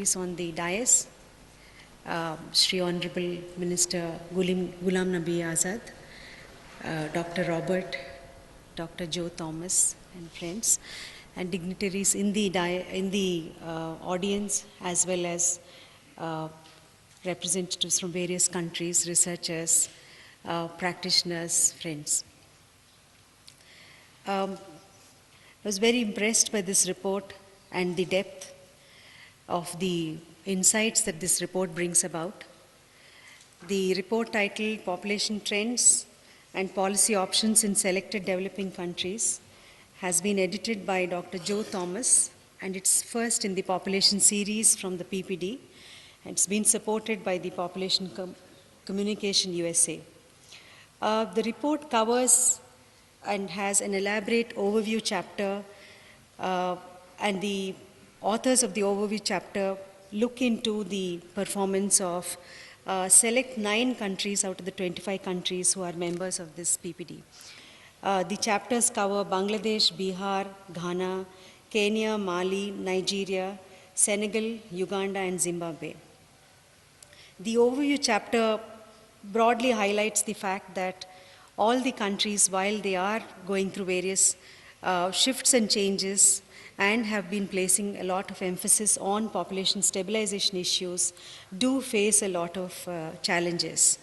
dignitaries on the dais, Shri Honorable Minister Ghulam Nabi Azad, Dr. Robert, Dr. Joe Thomas, and friends, and dignitaries in the audience, as well as representatives from various countries, researchers, practitioners, friends. I was very impressed by this report and the depth of the insights that this report brings about. The report titled Population Trends and Policy Options in Selected Developing Countries has been edited by Dr. Joe Thomas, and it's first in the population series from the PPD, and it's been supported by the Population Communication USA. The report covers and has an elaborate overview chapter, and the authors of the overview chapter look into the performance of select 9 countries out of the 25 countries who are members of this PPD. The chapters cover Bangladesh, Bihar, Ghana, Kenya, Mali, Nigeria, Senegal, Uganda, and Zimbabwe. The overview chapter broadly highlights the fact that all the countries, while they are going through various shifts and changes and have been placing a lot of emphasis on population stabilization issues, do face a lot of challenges.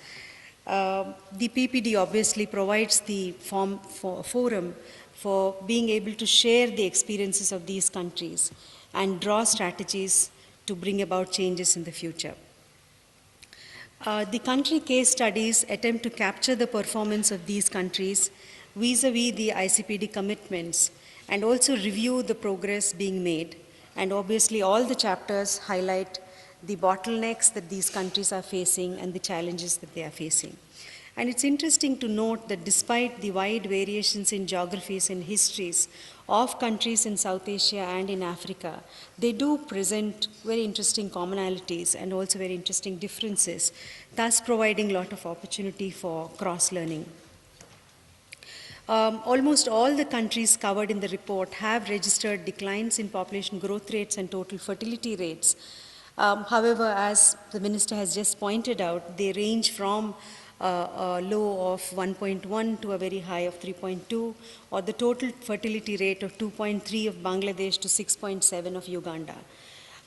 The PPD obviously provides the forum for being able to share the experiences of these countries and draw strategies to bring about changes in the future. The country case studies attempt to capture the performance of these countries vis-a-vis the ICPD commitments and also review the progress being made. And obviously all the chapters highlight the bottlenecks that these countries are facing and the challenges that they are facing. And it's interesting to note that despite the wide variations in geographies and histories of countries in South Asia and in Africa, they do present very interesting commonalities and also very interesting differences, thus providing a lot of opportunity for cross-learning. Almost all the countries covered in the report have registered declines in population growth rates and total fertility rates. However, as the Minister has just pointed out, they range from a low of 1.1 to a very high of 3.2, or the total fertility rate of 2.3 of Bangladesh to 6.7 of Uganda.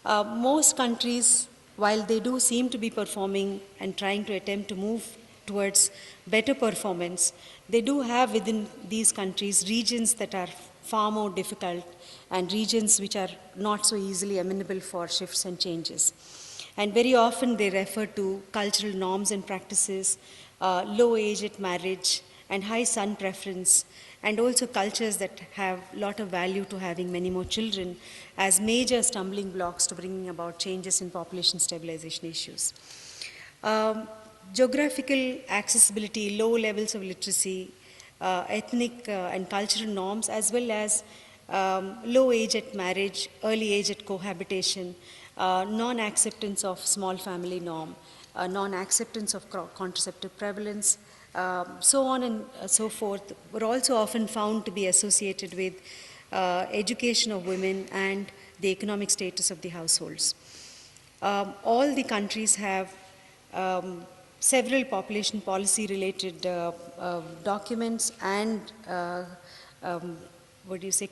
Most countries, while they do seem to be performing and trying to attempt to move towards better performance, they do have within these countries regions that are far more difficult and regions which are not so easily amenable for shifts and changes. And very often they refer to cultural norms and practices, low age at marriage, and high son preference, and also cultures that have a lot of value to having many more children as major stumbling blocks to bringing about changes in population stabilization issues. Geographical accessibility, low levels of literacy, ethnic and cultural norms, as well as low age at marriage, early age at cohabitation, non-acceptance of small family norm, non-acceptance of contraceptive prevalence, so on and so forth, were also often found to be associated with education of women and the economic status of the households. All the countries have several population policy related documents and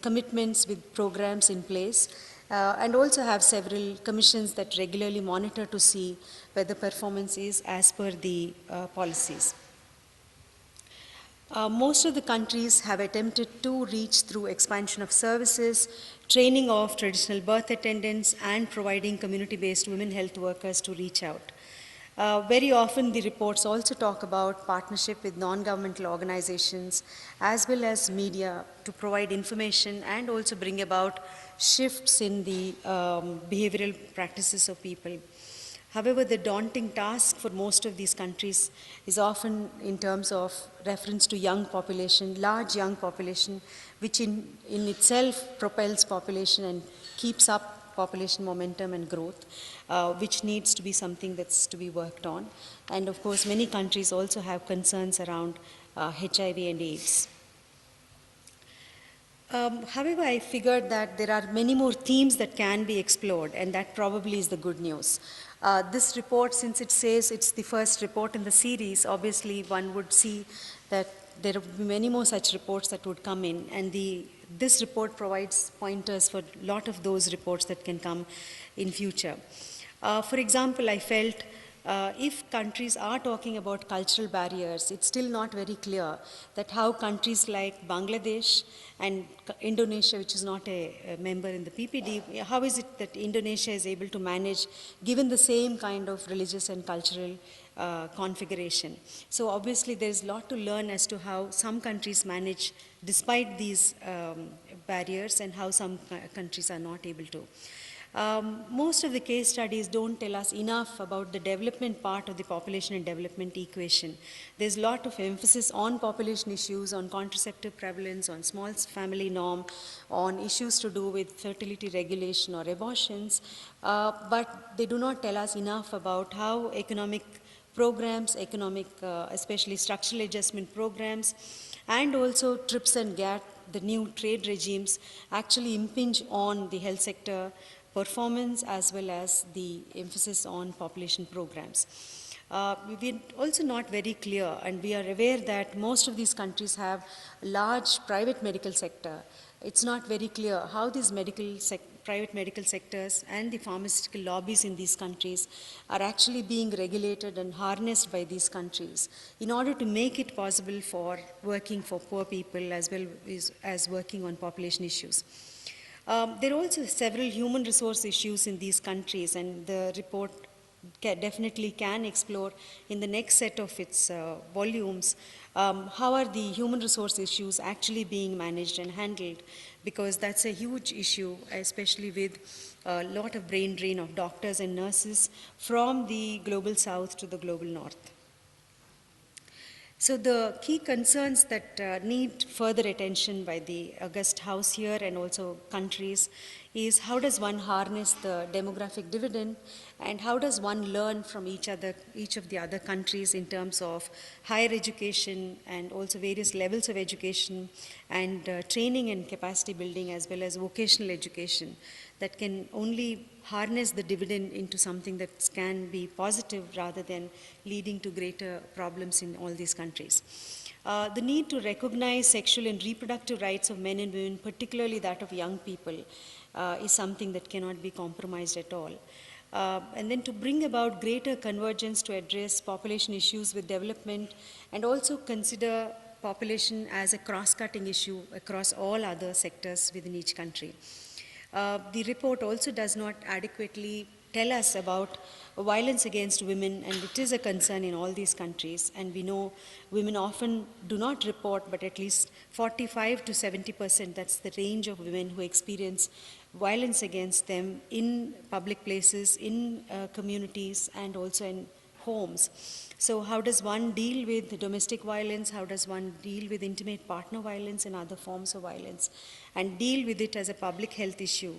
commitments with programs in place, and also have several commissions that regularly monitor to see whether performance is as per the policies. Most of the countries have attempted to reach through expansion of services, training of traditional birth attendants, and providing community-based women health workers to reach out. Very often the reports also talk about partnership with non-governmental organizations as well as media to provide information and also bring about shifts in the behavioral practices of people. However, the daunting task for most of these countries is often in terms of reference to young population, large young population, which in itself propels population and keeps up population momentum and growth, which needs to be something that's to be worked on. And of course, many countries also have concerns around HIV and AIDS. However, I figured that there are many more themes that can be explored, and that probably is the good news. This report, since it says it's the first report in the series, obviously one would see that there would be many more such reports that would come in, and this report provides pointers for a lot of those reports that can come in future. For example, I felt if countries are talking about cultural barriers, it's still not very clear that how countries like Bangladesh and Indonesia, which is not a member in the PPD, how is it that Indonesia is able to manage given the same kind of religious and cultural configuration? So obviously there's a lot to learn as to how some countries manage despite these barriers and how some countries are not able to. Most of the case studies don't tell us enough about the development part of the population and development equation. There's a lot of emphasis on population issues, on contraceptive prevalence, on small family norm, on issues to do with fertility regulation or abortions, but they do not tell us enough about how economic programs, especially structural adjustment programs, and also TRIPS and GATT, the new trade regimes, actually impinge on the health sector performance as well as the emphasis on population programs. We're also not very clear, and we are aware that most of these countries have large private medical sector. It's not very clear how these private medical sectors and the pharmaceutical lobbies in these countries are actually being regulated and harnessed by these countries in order to make it possible for working for poor people as well as working on population issues. There are also several human resource issues in these countries, and the report definitely can explore in the next set of its volumes how are the human resource issues actually being managed and handled, because that's a huge issue, especially with a lot of brain drain of doctors and nurses from the global south to the global north. So the key concerns that need further attention by the august House here and also countries is how does one harness the demographic dividend, and how does one learn from each of the other countries in terms of higher education and also various levels of education and training and capacity building as well as vocational education that can only harness the dividend into something that can be positive rather than leading to greater problems in all these countries. The need to recognize sexual and reproductive rights of men and women, particularly that of young people, is something that cannot be compromised at all. And then to bring about greater convergence to address population issues with development and also consider population as a cross-cutting issue across all other sectors within each country. The report also does not adequately tell us about violence against women, and it is a concern in all these countries, and we know women often do not report, but at least 45 to 70%, that's the range of women who experience violence against them in public places, in communities, and also in homes. So how does one deal with domestic violence? How does one deal with intimate partner violence and other forms of violence, and deal with it as a public health issue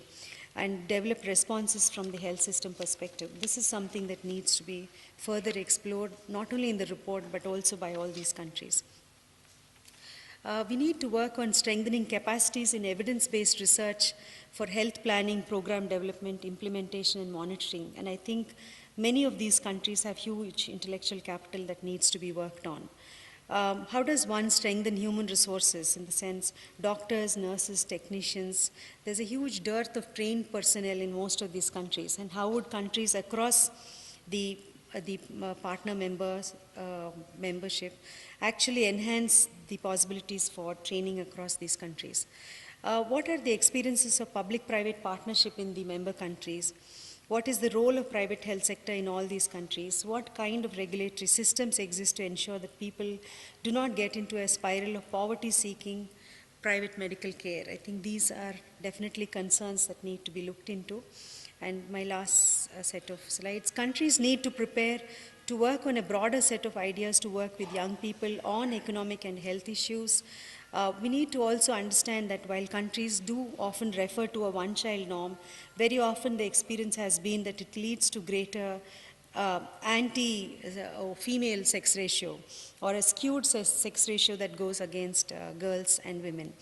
and develop responses from the health system perspective? This is something that needs to be further explored, not only in the report, but also by all these countries. We need to work on strengthening capacities in evidence-based research for health planning, program development, implementation, and monitoring. And I think many of these countries have huge intellectual capital that needs to be worked on. How does one strengthen human resources in the sense doctors, nurses, technicians? There's a huge dearth of trained personnel in most of these countries, and how would countries across the partner membership actually enhance the possibilities for training across these countries? What are the experiences of public-private partnership in the member countries? What is the role of private health sector in all these countries? What kind of regulatory systems exist to ensure that people do not get into a spiral of poverty seeking private medical care? I think these are definitely concerns that need to be looked into. And my last set of slides, countries need to prepare to work on a broader set of ideas to work with young people on economic and health issues. We need to also understand that while countries do often refer to a one-child norm, very often the experience has been that it leads to greater anti-female sex ratio or a skewed sex ratio that goes against girls and women.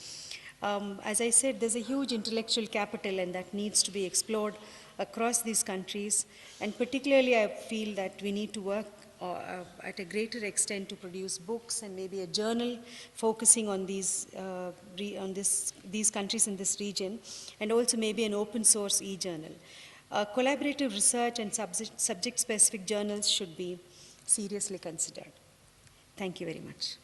As I said, there's a huge intellectual capital and that needs to be explored across these countries. And particularly I feel that we need to work at a greater extent to produce books and maybe a journal focusing on these countries in this region, and also maybe an open source e-journal. Collaborative research and subject-specific journals should be seriously considered. Thank you very much.